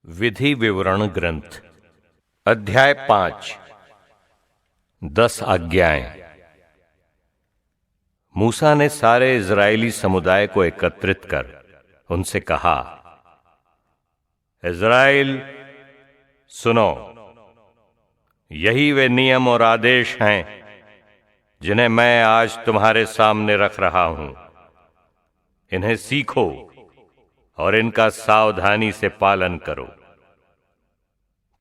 विधि विवरण ग्रंथ अध्याय 5 10 आज्ञाएं। मूसा ने सारे इजरायली समुदाय को एकत्रित कर उनसे कहा, इजराइल सुनो, यही वे नियम और आदेश हैं जिन्हें मैं आज तुम्हारे सामने रख रहा हूं। इन्हें सीखो और इनका सावधानी से पालन करो।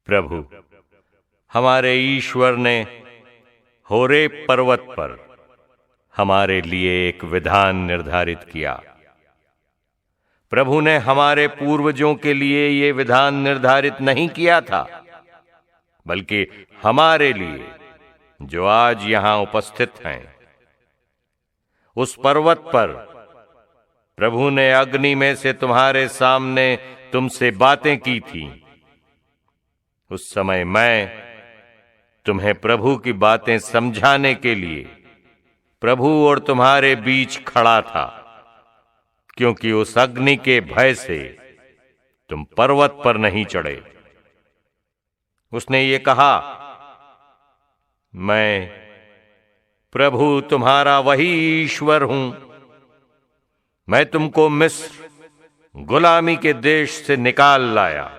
प्रभु हमारे ईश्वर ने होरेब पर्वत पर हमारे लिए एक विधान निर्धारित किया। प्रभु ने हमारे पूर्वजों के लिए ये विधान निर्धारित नहीं किया था, बल्कि हमारे लिए जो आज यहां उपस्थित हैं। उस पर्वत पर प्रभु ने अग्नि में से तुम्हारे सामने तुमसे बातें की थीं। उस समय मैं तुम्हें प्रभु की बातें समझाने के लिए प्रभु और तुम्हारे बीच खड़ा था, क्योंकि उस अग्नि के भय से तुम पर्वत पर नहीं चढ़े। उसने ये कहा, मैं प्रभु तुम्हारा वही ईश्वर हूं। मैं तुमको मिस्र गुलामी के देश से निकाल लाया।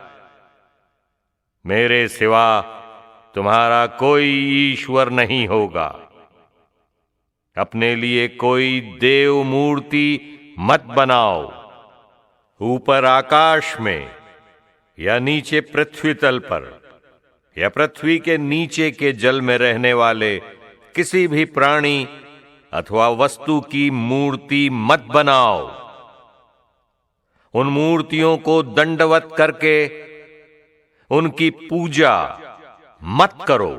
मेरे सिवा तुम्हारा कोई ईश्वर नहीं होगा। अपने लिए कोई देव मूर्ति मत बनाओ। ऊपर आकाश में या नीचे पृथ्वी तल पर या पृथ्वी के नीचे के जल में रहने वाले किसी भी प्राणी अथवा वस्तु की मूर्ति मत बनाओ। उन मूर्तियों को दंडवत करके उनकी पूजा मत करो,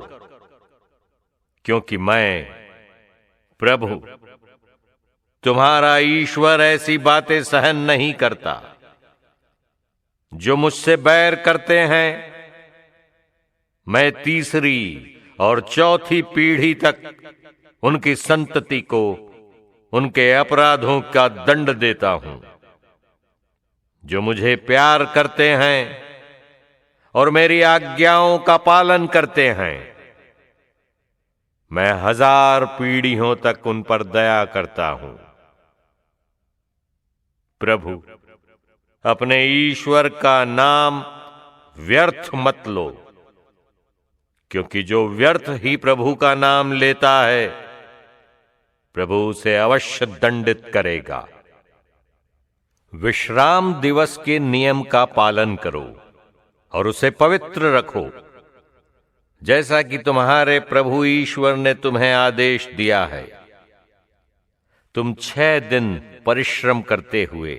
क्योंकि मैं प्रभु तुम्हारा ईश्वर ऐसी बातें सहन नहीं करता। जो मुझसे बैर करते हैं, मैं तीसरी और चौथी पीढ़ी तक उनकी संतति को उनके अपराधों का दंड देता हूं। जो मुझे प्यार करते हैं और मेरी आज्ञाओं का पालन करते हैं, मैं 1000 पीढ़ियों तक उन पर दया करता हूं। प्रभु अपने ईश्वर का नाम व्यर्थ मत लो, क्योंकि जो व्यर्थ ही प्रभु का नाम लेता है, प्रभु उसे अवश्य दंडित करेगा। विश्राम दिवस के नियम का पालन करो और उसे पवित्र रखो, जैसा कि तुम्हारे प्रभु ईश्वर ने तुम्हें आदेश दिया है। तुम 6 दिन परिश्रम करते हुए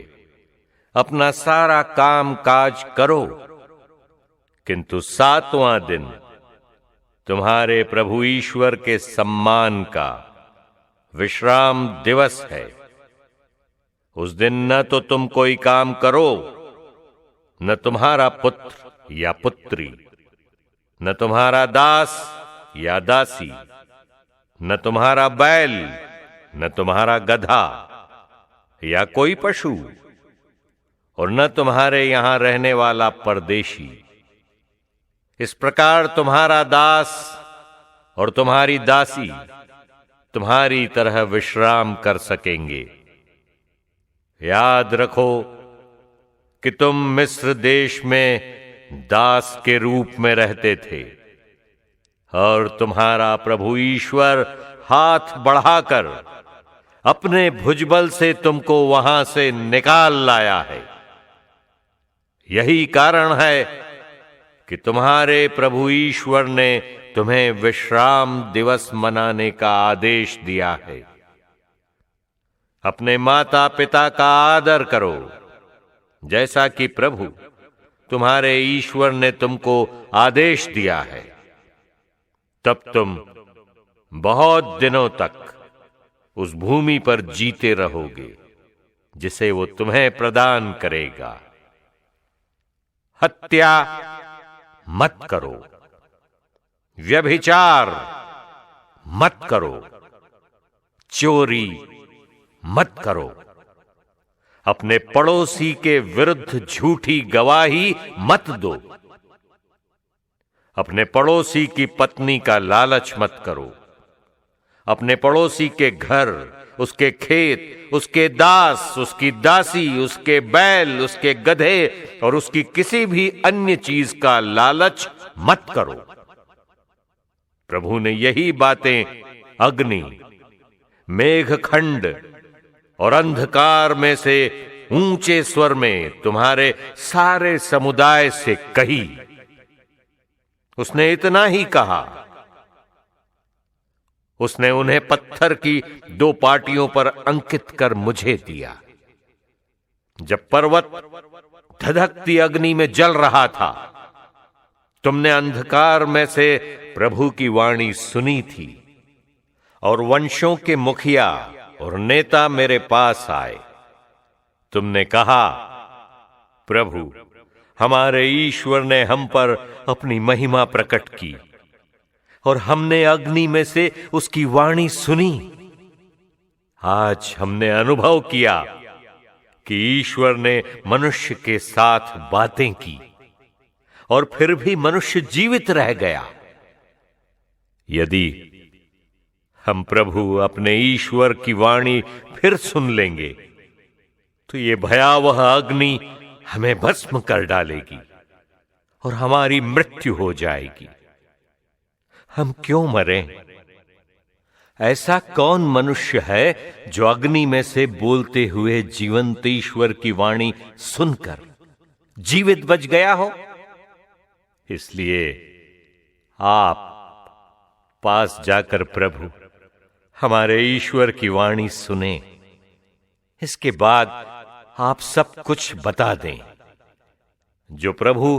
अपना सारा काम काज करो, किंतु 7वां दिन तुम्हारे प्रभु ईश्वर के सम्मान का विश्राम दिवस है। उस दिन न तो तुम कोई काम करो, न तुम्हारा पुत्र या पुत्री, न तुम्हारा दास या दासी, न तुम्हारा बैल, न तुम्हारा गधा या कोई पशु, और न तुम्हारे यहां रहने वाला परदेशी। इस प्रकार तुम्हारा दास और तुम्हारी दासी तुम्हारी तरह विश्राम कर सकेंगे। याद रखो कि तुम मिस्र देश में दास के रूप में रहते थे, और तुम्हारा प्रभु ईश्वर हाथ बढ़ाकर अपने भुजबल से तुमको वहां से निकाल लाया है। यही कारण है कि तुम्हारे प्रभु ईश्वर ने तुम्हें विश्राम दिवस मनाने का आदेश दिया है। अपने माता पिता का आदर करो, जैसा कि प्रभु तुम्हारे ईश्वर ने तुमको आदेश दिया है। तब तुम बहुत दिनों तक उस भूमि पर जीते रहोगे जिसे वो तुम्हें प्रदान करेगा। हत्या मत करो। व्यभिचार मत करो। चोरी मत करो। अपने पड़ोसी के विरुद्ध झूठी गवाही मत दो। अपने पड़ोसी की पत्नी का लालच मत करो। अपने पड़ोसी के घर, उसके खेत, उसके दास, उसकी दासी, उसके बैल, उसके गधे और उसकी किसी भी अन्य चीज का लालच मत करो। प्रभु ने यही बातें अग्नि, मेघखंड और अंधकार में से ऊंचे स्वर में तुम्हारे सारे समुदाय से कही। उसने इतना ही कहा। उसने उन्हें पत्थर की 2 पाटियों पर अंकित कर मुझे दिया। जब पर्वत धधकती अग्नि में जल रहा था, तुमने अंधकार में से प्रभु की वाणी सुनी थी और वंशों के मुखिया और नेता मेरे पास आए। तुमने कहा, प्रभु, हमारे ईश्वर ने हम पर अपनी महिमा प्रकट की और हमने अग्नि में से उसकी वाणी सुनी। आज हमने अनुभव किया कि ईश्वर ने मनुष्य के साथ बातें की और फिर भी मनुष्य जीवित रह गया। यदि हम प्रभु अपने ईश्वर की वाणी फिर सुन लेंगे तो ये भयावह अग्नि हमें भस्म कर डालेगी और हमारी मृत्यु हो जाएगी। हम क्यों मरें? ऐसा कौन मनुष्य है जो अग्नि में से बोलते हुए जीवंत ईश्वर की वाणी सुनकर जीवित बच गया हो? इसलिए आप पास जाकर प्रभु हमारे ईश्वर की वाणी सुने। इसके बाद आप सब कुछ बता दें जो प्रभु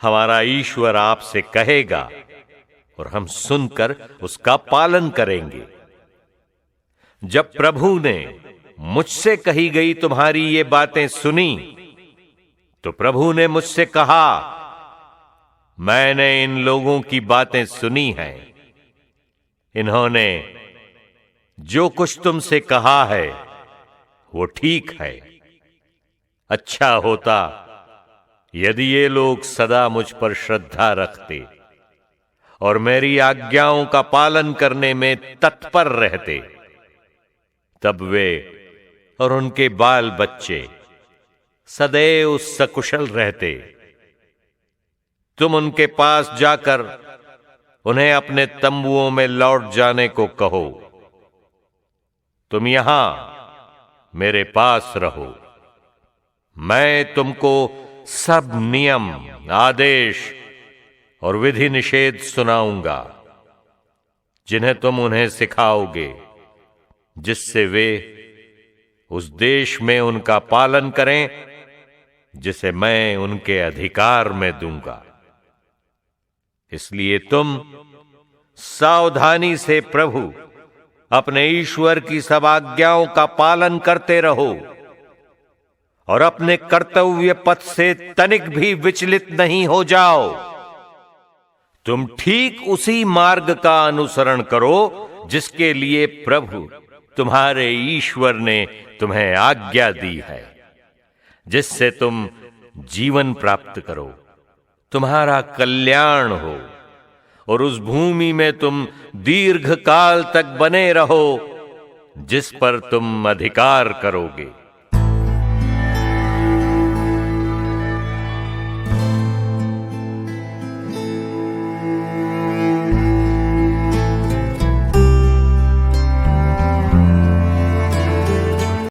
हमारा ईश्वर आपसे कहेगा और हम सुनकर उसका पालन करेंगे। जब प्रभु ने मुझसे कही गई तुम्हारी ये बातें सुनी तो प्रभु ने मुझसे कहा, मैंने इन लोगों की बातें सुनी हैं। इन्होंने जो कुछ तुमसे कहा है वो ठीक है। अच्छा होता यदि ये लोग सदा मुझ पर श्रद्धा रखते और मेरी आज्ञाओं का पालन करने में तत्पर रहते, तब वे और उनके बाल बच्चे सदैव सकुशल रहते। तुम उनके पास जाकर उन्हें अपने तंबुओं में लौट जाने को कहो। तुम यहां मेरे पास रहो। मैं तुमको सब नियम, आदेश और विधि निषेध सुनाऊंगा जिन्हें तुम उन्हें सिखाओगे, जिससे वे उस देश में उनका पालन करें जिसे मैं उनके अधिकार में दूंगा। इसलिए तुम सावधानी से प्रभु अपने ईश्वर की सब आज्ञाओं का पालन करते रहो और अपने कर्तव्य पथ से तनिक भी विचलित नहीं हो जाओ। तुम ठीक उसी मार्ग का अनुसरण करो जिसके लिए प्रभु तुम्हारे ईश्वर ने तुम्हें आज्ञा दी है, जिससे तुम जीवन प्राप्त करो, तुम्हारा कल्याण हो और उस भूमि में तुम दीर्घ काल तक बने रहो जिस पर तुम अधिकार करोगे।